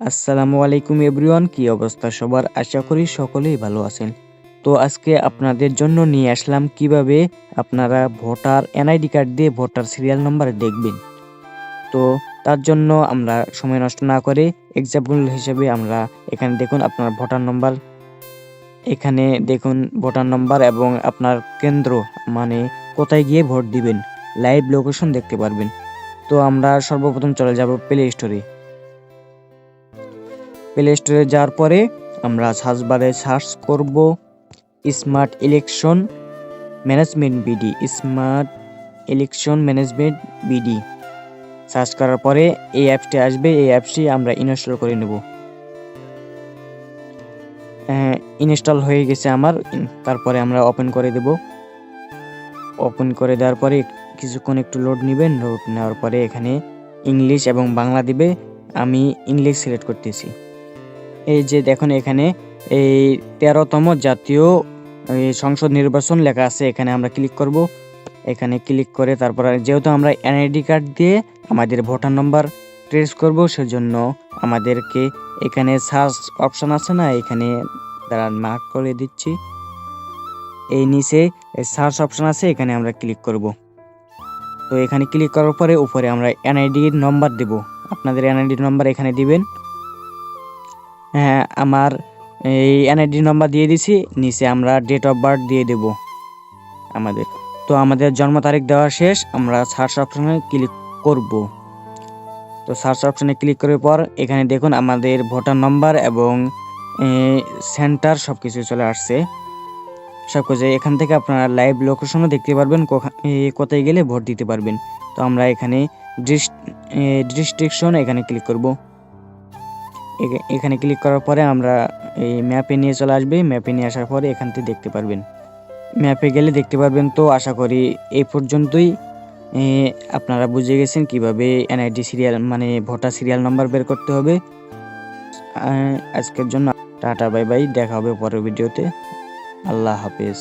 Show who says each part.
Speaker 1: আসসালামু আলাইকুম এভরিওয়ান, কি অবস্থা সবার? আশা করি সকলেই ভালো আছেন। তো আজকে আপনাদের জন্য নিয়ে আসলাম কিভাবে আপনারা ভোটার এনআইডি কার্ড দিয়ে ভোটার সিরিয়াল নাম্বার দেখবেন। তো তার জন্য আমরা সময় নষ্ট না করে এক্সাম্পল হিসেবে আমরা এখানে দেখুন আপনার ভোটার নাম্বার, এখানে দেখুন ভোটার নাম্বার এবং আপনার কেন্দ্র মানে কোথায় গিয়ে ভোট দিবেন লাইভ লোকেশন দেখতে পারবেন। তো আমরা সর্বপ্রথম চলে যাব প্লে স্টোরে। প্লে স্টোরে যাওয়ার পরে আমরা সার্চ বারে সার্চ করব smart election management BD. Smart election management BD search করার পরে এই অ্যাপসটি আসবে। এই অ্যাপসটি আমরা ইনস্টল করে নেব। ইনস্টল হয়ে গেছে আমার। তারপরে আমরা ওপেন করে দেব। ওপেন করে দেওয়ার পরে কিছুক্ষণ একটু লোড নেবেন। লোড নেওয়ার পরে এখানে ইংলিশ এবং বাংলা দিবে। আমি ইংলিশ সিলেক্ট করতেছি। এই যে দেখুন এখানে এই 13তম জাতীয় সংসদ নির্বাচন লেখা আছে, এখানে আমরা ক্লিক করব। এখানে ক্লিক করে তারপর যেহেতু আমরা এনআইডি কার্ড দিয়ে আমাদের ভোটার নাম্বার ট্রেস করব, সেজন্য আমাদেরকে এখানে সার্চ অপশন আছে না, এখানে দাঁড়ান মার্ক করে দিচ্ছি। এই নিচে সার্চ অপশন আছে, এখানে আমরা ক্লিক করব। তো এখানে ক্লিক করার পরে উপরে আমরা এনআইডি নাম্বার দেব। আপনাদের এনআইডি নাম্বার এখানে দিবেন। হ্যাঁ, আমার এই এনআইডি নাম্বার দিয়ে দিছি। নিচে আমরা ডেট অফ বার্থ দিয়ে দেব আমাদের। তো আমাদের জন্ম তারিখ দেওয়া শেষ। আমরা সার্চ অপশনে ক্লিক করব। তো সার্চ অপশনে ক্লিক করার পর এখানে দেখুন আমাদের ভোটার নাম্বার এবং সেন্টার সব কিছু চলে আসছে। সব কিছু এখান থেকে আপনারা লাইভ লোকেশনও দেখতে পারবেন, কোথায় গেলে ভোট দিতে পারবেন। তো আমরা এখানে ডিস্ট্রিকশন এখানে ক্লিক করব। এখানে ক্লিক করার পরে আমরা এই ম্যাপে নিয়ে চলে আসবে। ম্যাপে নিয়ে আসার পরে এখান থেকে দেখতে পারবেন, ম্যাপে গেলে দেখতে পারবেন। তো আশা করি এই পর্যন্তই আপনারা বুঝে গেছেন কিভাবে এনআইডি সিরিয়াল মানে ভোটার সিরিয়াল নাম্বার বের করতে হবে। আজকের জন্য টাটা, বাই বাই, দেখা হবে পরের ভিডিওতে। আল্লাহ হাফেজ।